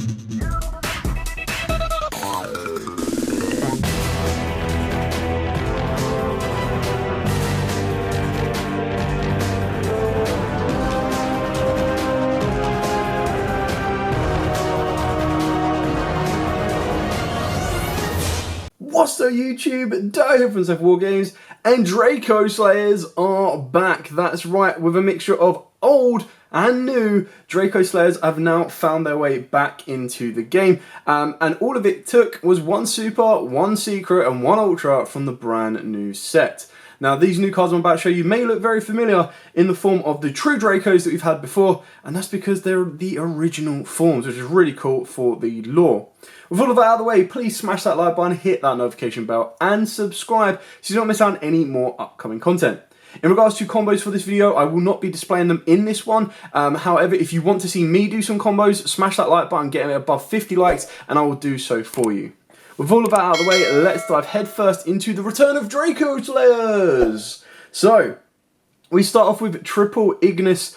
What's up YouTube, Dave from Safe War Games, and Draco Slayers are back. That's right, with a mixture of old and new, Draco Slayers have now found their way back into the game. And all of it took was one super, one secret, and one ultra from the brand new set. Now, these new cards I'm about to show you may look very familiar in the form of the true Dracos that we've had before, and that's because they're the original forms, which is really cool for the lore. With all of that out of the way, please smash that like button, hit that notification bell, and subscribe so you don't miss out on any more upcoming content. In regards to combos for this video, I will not be displaying them in this one. However, if you want to see me do some combos, smash that like button, get it above 50 likes, and I will do so for you. With all of that out of the way, let's dive headfirst into the return of Draco Slayers. So, we start off with triple Ignis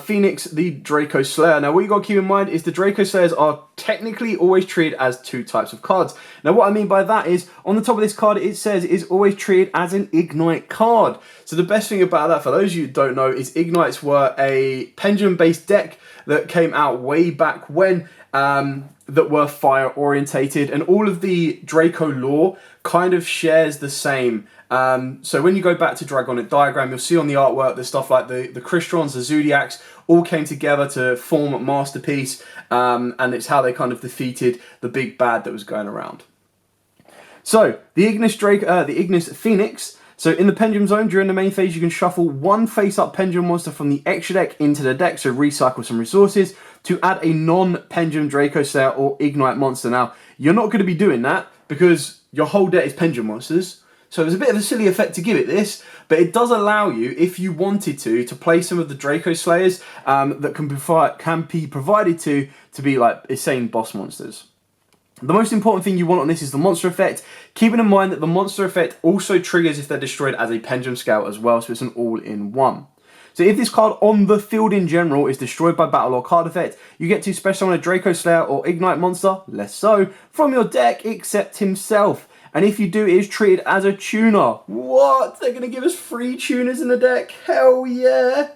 Phoenix, the Draco Slayer. Now, what you got to keep in mind is the Draco Slayers are technically always treated as two types of cards. Now, what I mean by that is, on the top of this card, it says it is always treated as an Ignite card. So the best thing about that, for those of you who don't know, is Ignites were a pendulum-based deck that came out way back when, that were fire orientated, and all of the Draco lore kind of shares the same. So when you go back to Dragonic Diagram, you'll see on the artwork that stuff like the Cristrons, the Zodiacs, all came together to form a masterpiece, and it's how they kind of defeated the big bad that was going around. So the Ignis Phoenix. So in the Pendulum Zone, during the main phase, you can shuffle one face-up Pendulum monster from the extra deck into the deck, so recycle some resources, to add a non-Pendulum Draco Slayer or Ignite monster. Now, you're not going to be doing that because your whole deck is Pendulum monsters, so it's a bit of a silly effect to give it this, but it does allow you, if you wanted to play some of the Draco Slayers that can be provided to be like insane boss monsters. The most important thing you want on this is the monster effect, keeping in mind that the monster effect also triggers if they're destroyed as a Pendulum Scout as well, so it's an all-in-one. So if this card on the field in general is destroyed by battle or card effect, you get to special summon a Draco Slayer or Ignite monster, less so, from your deck except himself. And if you do, it is treated as a tuner. What? They're going to give us free tuners in the deck? Hell yeah!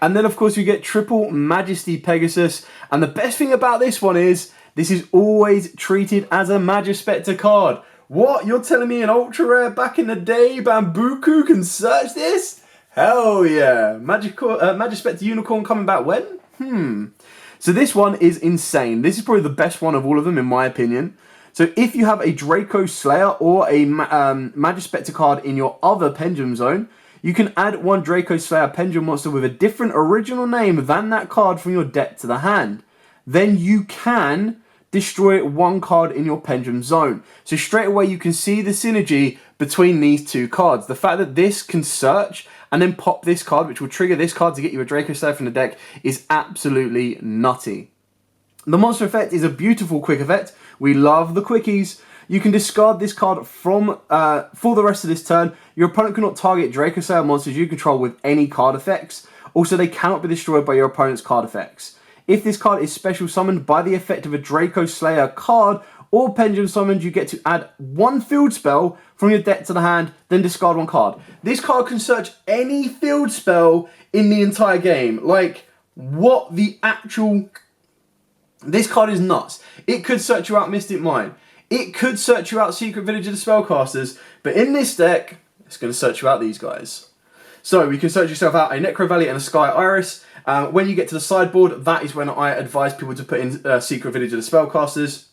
And then of course we get triple Majesty Pegasus, and the best thing about this one is, this is always treated as a Magispector card. What? You're telling me an ultra rare back in the day, Bambuku can search this? Hell yeah. Magispector Unicorn coming back when? So this one is insane. This is probably the best one of all of them in my opinion. So if you have a Draco Slayer or a Magispector card in your other Pendulum Zone, you can add one Draco Slayer Pendulum monster with a different original name than that card from your deck to the hand. Then you can destroy one card in your Pendulum Zone. So straight away you can see the synergy between these two cards. The fact that this can search and then pop this card, which will trigger this card to get you a Draco Slayer from the deck, is absolutely nutty. The monster effect is a beautiful quick effect. We love the quickies. You can discard this card from for the rest of this turn. Your opponent cannot target Draco Slayer monsters you control with any card effects. Also, they cannot be destroyed by your opponent's card effects. If this card is special summoned by the effect of a Draco Slayer card or Pendulum summoned, you get to add one field spell from your deck to the hand, then discard one card. This card can search any field spell in the entire game. Like, what the actual... This card is nuts. It could search you out Mystic Mine. It could search you out Secret Village of the Spellcasters. But in this deck, it's going to search you out these guys. So, you can search yourself out a Necro Valley and a Sky Iris. When you get to the sideboard, that is when I advise people to put in Secret Village of the Spellcasters.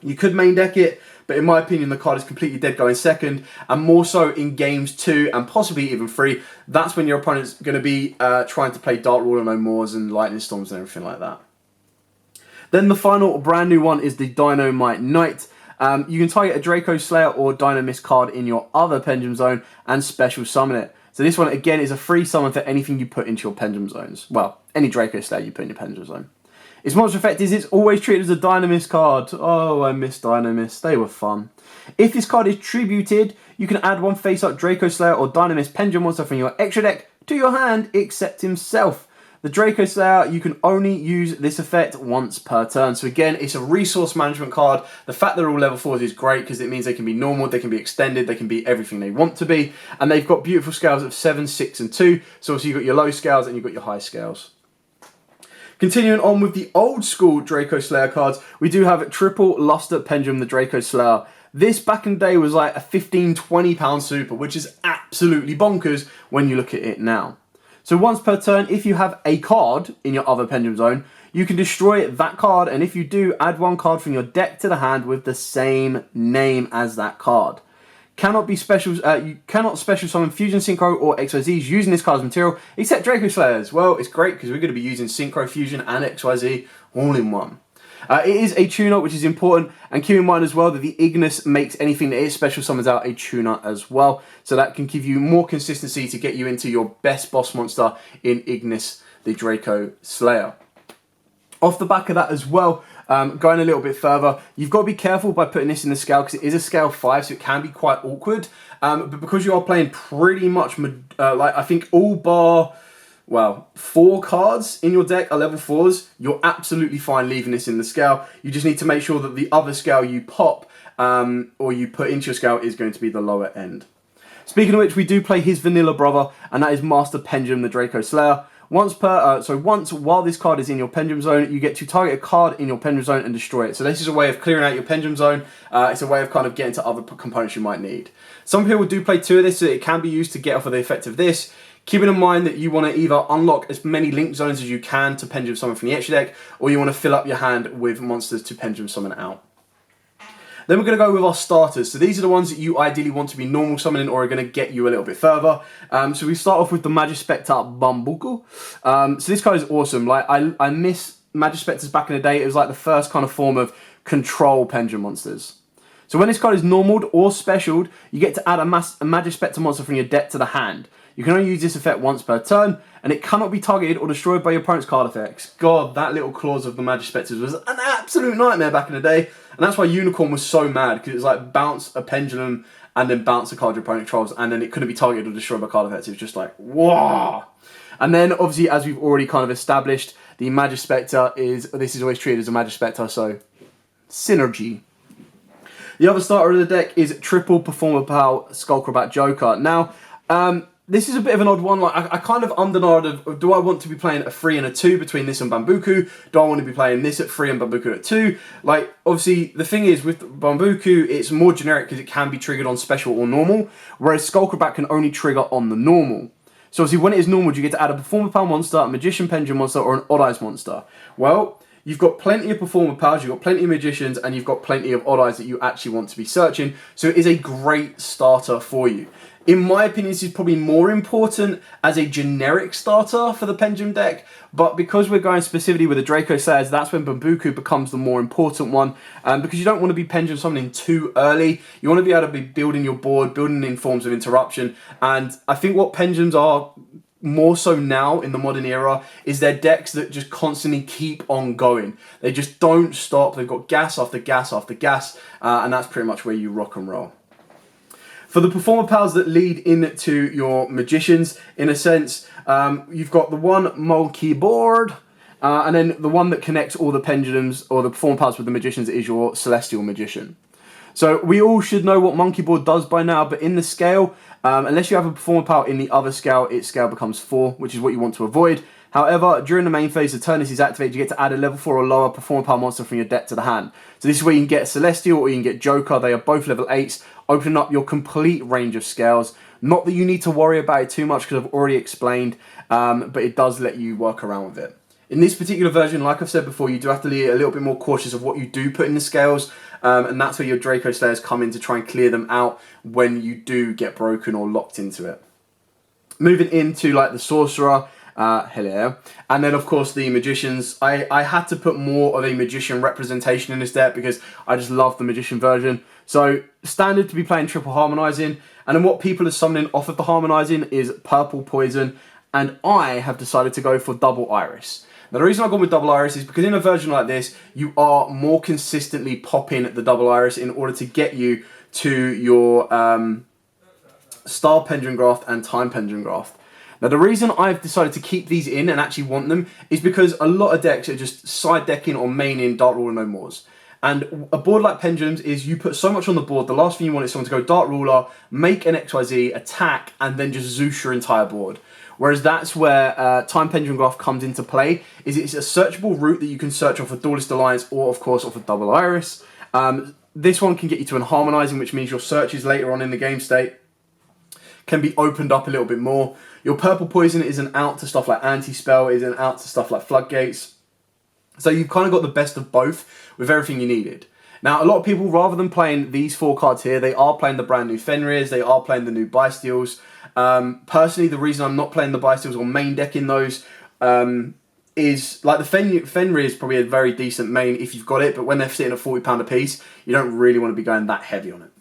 You could main deck it, but in my opinion, the card is completely dead going second, and more so in games 2 and possibly even 3. That's when your opponent's going to be trying to play Dark Ruler No Mores and Lightning Storms and everything like that. Then the final brand new one is the Dynamite Knight. You can target a Draco Slayer or Dynamist card in your other Pendulum Zone and special summon it. So this one, again, is a free summon for anything you put into your Pendulum Zones. Well, any Draco Slayer you put in your Pendulum Zone. Its monster effect is it's always treated as a Dynamist card. Oh, I miss Dynamist. They were fun. If this card is tributed, you can add one face-up Draco Slayer or Dynamist Pendulum monster from your extra deck to your hand, except himself. the Draco Slayer, you can only use this effect once per turn. So again, it's a resource management card. The fact they're all level 4s is great because it means they can be normal, they can be extended, they can be everything they want to be. And they've got beautiful scales of 7, 6, and 2. So obviously you've got your low scales and you've got your high scales. Continuing on with the old school Draco Slayer cards, we do have Triple Luster Pendulum, the Draco Slayer. This back in the day was like a £15, £20 super, which is absolutely bonkers when you look at it now. So once per turn, if you have a card in your other pendulum zone, you can destroy that card, and if you do, add one card from your deck to the hand with the same name as that card. Cannot be special. You cannot special summon Fusion, Synchro, or XYZs using this card as material, except Draco Slayers. Well, it's great because we're going to be using Synchro, Fusion, and XYZ all in one. It is a tuner, which is important, and keep in mind as well that the Ignis makes anything that is special summons out a tuner as well, so that can give you more consistency to get you into your best boss monster in Ignis, the Draco Slayer. Off the back of that as well, going a little bit further, you've got to be careful by putting this in the scale because it is a scale 5, so it can be quite awkward, but because you are playing pretty much, like I think all bar... well, 4 cards in your deck are level 4s, you're absolutely fine leaving this in the scale. You just need to make sure that the other scale you pop or you put into your scale is going to be the lower end. Speaking of which, we do play his vanilla brother, and that is Master Pendulum, the Draco Slayer. Once while this card is in your pendulum zone, you get to target a card in your pendulum zone and destroy it. So this is a way of clearing out your pendulum zone. It's a way of kind of getting to other components you might need. Some people do play 2 of this, so it can be used to get off of the effect of this. Keeping in mind that you want to either unlock as many link zones as you can to pendulum summon from the extra deck, or you want to fill up your hand with monsters to pendulum summon out. Then we're going to go with our starters. So these are the ones that you ideally want to be normal summoning or are going to get you a little bit further. So we start off with the Magispector Bambuku. So this card is awesome. Like I miss Magispectors back in the day. It was like the first kind of form of control pendulum monsters. So when this card is normaled or specialed, you get to add a Magispector monster from your deck to the hand. You can only use this effect once per turn, and it cannot be targeted or destroyed by your opponent's card effects. God, that little clause of the Magispectors was an absolute nightmare back in the day, and that's why Unicorn was so mad, because it was like bounce a pendulum and then bounce a card your opponent controls, and then it couldn't be targeted or destroyed by card effects. It was just like, whoa! And then, obviously, as we've already kind of established, the Magispector this is always treated as a Magispector, so synergy. The other starter of the deck is Triple Performer Power Skullcrobat Joker. Now, this is a bit of an odd one. Like I kind of undernodded of, do I want to be playing a 3 and a 2 between this and Bambuku? Do I want to be playing this at 3 and Bambuku at 2? Like, obviously, the thing is, with Bambuku, it's more generic because it can be triggered on special or normal, whereas Skullcrobat can only trigger on the normal. So obviously, when it is normal, you get to add a Performer Power monster, a Magician Pendulum monster, or an Odd Eyes monster. Well, you've got plenty of Performer Powers, you've got plenty of Magicians, and you've got plenty of Odd Eyes that you actually want to be searching, so it is a great starter for you. In my opinion, this is probably more important as a generic starter for the Pendulum deck, but because we're going specifically with the Draco Slayers, that's when Bambuku becomes the more important one, because you don't want to be Pendulum summoning too early. You want to be able to be building your board, building in forms of interruption, and I think what Pendulums are more so now in the modern era is they're decks that just constantly keep on going. They just don't stop. They've got gas after gas after gas, and that's pretty much where you rock and roll. For the Performer Powers that lead into your Magicians, in a sense, you've got the one Monkey Board, and then the one that connects all the Pendulums, or the Performer Powers with the Magicians, is your Celestial Magician. So we all should know what Monkey Board does by now, but in the scale, unless you have a Performer Power in the other scale, its scale becomes 4, which is what you want to avoid. However, during the main phase, the turn this is activated, you get to add a level 4 or lower Performer Power monster from your deck to the hand. So this is where you can get Celestial or you can get Joker. They are both level 8s, opening up your complete range of scales. Not that you need to worry about it too much because I've already explained, but it does let you work around with it. In this particular version, like I've said before, you do have to be a little bit more cautious of what you do put in the scales, and that's where your Draco Slayers come in to try and clear them out when you do get broken or locked into it. Moving into like the Sorcerer, hello, and then of course the Magicians. I had to put more of a Magician representation in this deck because I just love the Magician version. So standard to be playing Triple Harmonizing, and then what people are summoning off of the Harmonizing is Purple Poison, and I have decided to go for Double Iris. Now the reason I've gone with Double Iris is because in a version like this, you are more consistently popping the Double Iris in order to get you to your Star Pendulum Graft and Time Pendulum Graft. Now, the reason I've decided to keep these in and actually want them is because a lot of decks are just side decking or maining Dark Ruler No Mores. And a board like Pendulums is you put so much on the board, the last thing you want is someone to go Dark Ruler, make an XYZ, attack, and then just Zeus your entire board. Whereas that's where Time Pendulum Graph comes into play, is it's a searchable route that you can search off of Duelist Alliance or, of course, off of Double Iris. This one can get you to Unharmonizing, which means your searches later on in the game state can be opened up a little bit more. Your Purple Poison is an out to stuff like Anti-Spell, is an out to stuff like Floodgates. So you've kind of got the best of both with everything you needed. Now, a lot of people, rather than playing these 4 cards here, they are playing the brand new Fenrirs, they are playing the new Bystials. Personally, the reason I'm not playing the Bystials or main decking those is, like, the Fenrir is probably a very decent main if you've got it, but when they're sitting at £40 a piece, you don't really want to be going that heavy on it.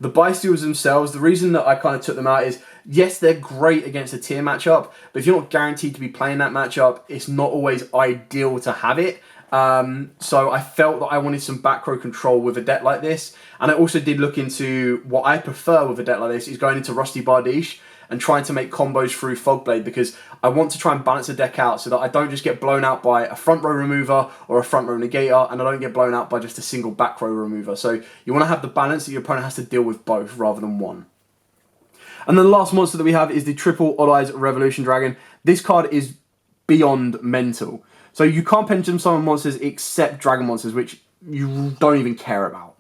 The Bystials themselves, the reason that I kind of took them out is, yes, they're great against a tier matchup, but if you're not guaranteed to be playing that matchup, it's not always ideal to have it. So I felt that I wanted some back row control with a deck like this, and I also did look into what I prefer with a deck like this is going into Rusty Bardiche and trying to make combos through Fogblade, because I want to try and balance the deck out so that I don't just get blown out by a front row remover or a front row negator, and I don't get blown out by just a single back row remover. So you want to have the balance that your opponent has to deal with both rather than one. And then the last monster that we have is the Triple Odd Eyes Revolution Dragon. This card is beyond mental. So you can't Pendulum summon monsters except dragon monsters, which you don't even care about.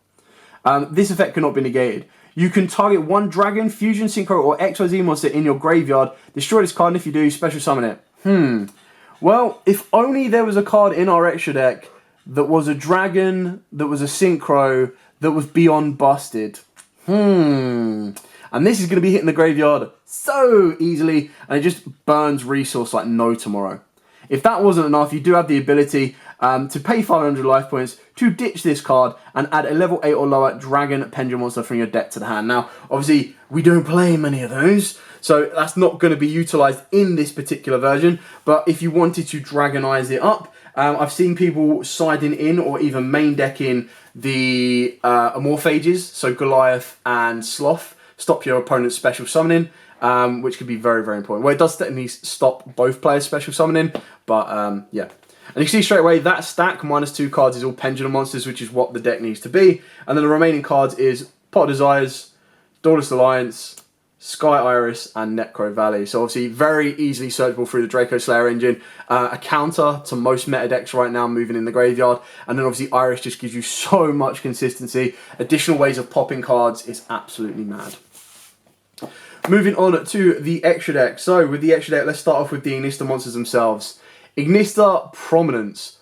This effect cannot be negated. You can target one dragon, fusion, synchro, or XYZ monster in your graveyard, destroy this card, and if you do, special summon it. Well, if only there was a card in our extra deck that was a dragon, that was a synchro, that was beyond busted. And this is going to be hitting the graveyard so easily, and it just burns resource like no tomorrow. If that wasn't enough, you do have the ability to pay 500 life points to ditch this card and add a level 8 or lower dragon pendulum monster from your deck to the hand. Now, obviously, we don't play many of those, so that's not going to be utilised in this particular version, but if you wanted to dragonize it up, I've seen people siding in or even main decking the Amorphages, so Goliath and Sloth, stop your opponent's special summoning, which could be very, very important. Well, it does technically stop both players' special summoning, but yeah. And you can see straight away that stack, -2 cards, is all Pendulum Monsters, which is what the deck needs to be. And then the remaining cards is Pot of Desires, Duelist Alliance, Sky Iris, and Necro Valley. So obviously very easily searchable through the Draco Slayer engine. A counter to most meta decks right now moving in the graveyard. And then obviously Iris just gives you so much consistency. Additional ways of popping cards is absolutely mad. Moving on to the extra deck. So with the extra deck, let's start off with the Ignister monsters themselves. Ignister Prominence.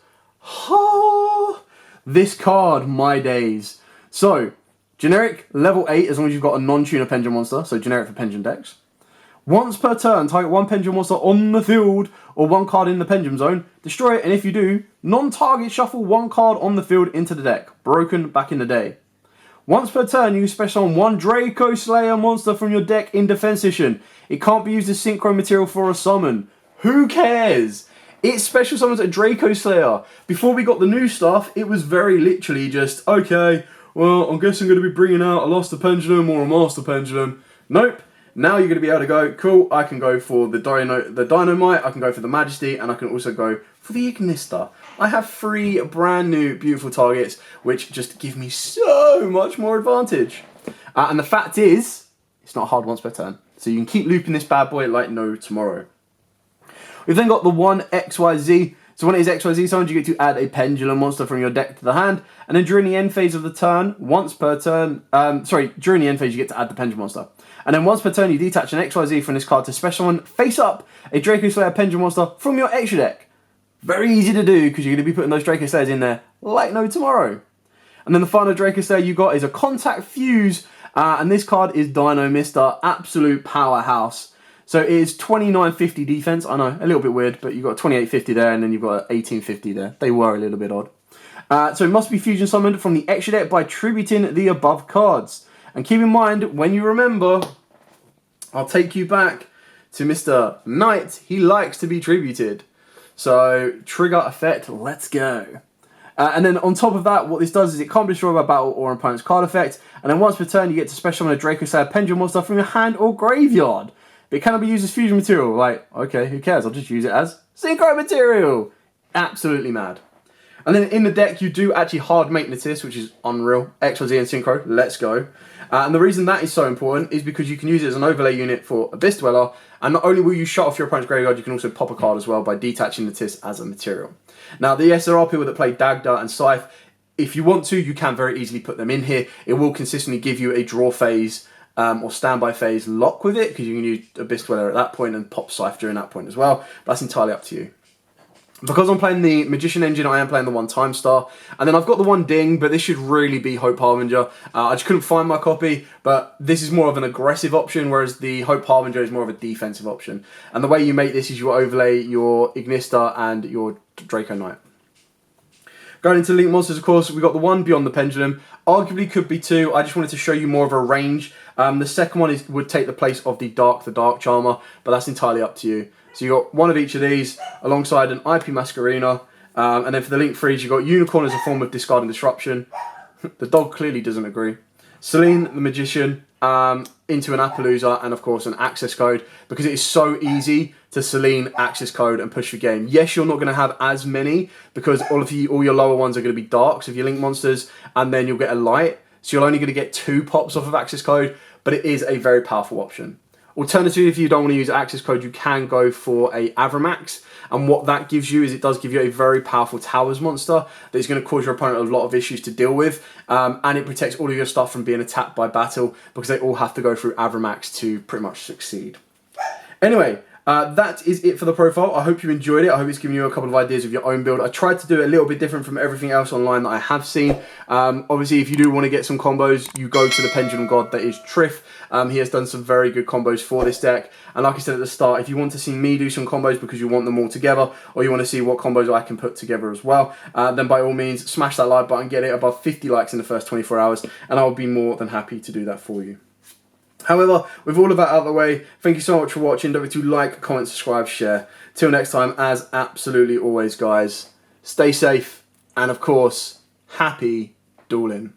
This card, my days. So, generic, level 8, as long as you've got a non-tuner Pendulum monster, so generic for Pendulum decks. Once per turn, target one Pendulum monster on the field, or one card in the Pendulum zone, destroy it, and if you do, non-target shuffle one card on the field into the deck. Broken back in the day. Once per turn, you can special summon one Draco Slayer monster from your deck in defense position. It can't be used as synchro material for a summon. Who cares? It special summons a Draco Slayer. Before we got the new stuff, it was very literally just, okay, well, I guess I'm going to be bringing out a Lost Pendulum or a Master Pendulum. Nope. Now you're going to be able to go, cool, I can go for the Dynamite, I can go for the Majesty, and I can also go for the Ignister. I have 3 brand new beautiful targets, which just give me so much more advantage. And the fact is, it's not hard once per turn. So you can keep looping this bad boy like no tomorrow. We've then got the one XYZ. So when it is XYZ summoned, you get to add a Pendulum monster from your deck to the hand. And then during the end phase of the turn, once per turn, during the end phase, you get to add the Pendulum monster. And then once per turn, you detach an XYZ from this card to special summon face up a Draco Slayer Pendulum monster from your extra deck. Very easy to do because you're going to be putting those Draco Slayers in there like no tomorrow. And then the final Draco Slayer you got is a Contact Fuse. And this card is Dino Mister, absolute powerhouse. So it is 2950 defense. I know, a little bit weird, but you've got 2850 there and then you've got 1850 there. They were a little bit odd. So it must be fusion summoned from the extra deck by tributing the above cards. And keep in mind, when you remember, I'll take you back to Mr. Knight. He likes to be tributed. So trigger effect, let's go. And then on top of that, what this does is it can't be destroyed by battle or opponent's card effect. And then once per turn, you get to special summon a Draco Slayer Pendulum monster from your hand or graveyard. but it cannot be used as fusion material. Like, okay, who cares? I'll just use it as synchro material. Absolutely mad. And then in the deck, you do actually hard mate Natis, which is unreal. XYZ and Synchro, let's go. And the reason that is so important is because you can use it as an overlay unit for Abyss Dweller, and not only will you shut off your opponent's graveyard, you can also pop a card as well by detaching Natis as a material. Now, the SRR people that play Dagda and Scythe, if you want to, you can very easily put them in here. It will consistently give you a draw phase or standby phase lock with it, because you can use Abyss Dweller at that point and pop Scythe during that point as well. But that's entirely up to you. Because I'm playing the Magician engine, I am playing the 1 Time Star. And then I've got the 1 Ding, but this should really be Hope Harbinger. I just couldn't find my copy, but this is more of an aggressive option, whereas the Hope Harbinger is more of a defensive option. And the way you make this is you overlay your Ignista and your Draco Knight. Going into Link Monsters, of course, we got the 1 Beyond the Pendulum. Arguably could be 2. I just wanted to show you more of a range. The second one would take the place of the Dark Charmer, but that's entirely up to you. So you got 1 of each of these alongside an IP Masquerena. And then for the Link Freeze, you got Unicorn as a form of discard and disruption. The dog clearly doesn't agree. Selene, the Magician, into an Appaloosa, and of course an access code, because it is so easy to Selene, access code, and push your game. Yes, you're not going to have as many, because all your lower ones are going to be darks if you Link Monsters, and then you'll get a light. So you're only going to get 2 pops off of access code, but it is a very powerful option. Alternatively, if you don't want to use access code, you can go for a Avramax, and what that gives you is it does give you a very powerful Towers monster that is going to cause your opponent a lot of issues to deal with, and it protects all of your stuff from being attacked by battle, because they all have to go through Avramax to pretty much succeed. Anyway, that is it for the profile. I hope you enjoyed it. I hope it's given you a couple of ideas of your own build. I tried to do it a little bit different from everything else online that I have seen. Obviously, if you do want to get some combos, you go to the Pendulum God that is Triff. He has done some very good combos for this deck. And like I said at the start, if you want to see me do some combos because you want them all together, or you want to see what combos I can put together as well, then by all means, smash that like button, get it above 50 likes in the first 24 hours, and I'll be more than happy to do that for you. However, with all of that out of the way, thank you so much for watching. Don't forget to like, comment, subscribe, share. Till next time, as absolutely always, guys, stay safe, and of course, happy dueling.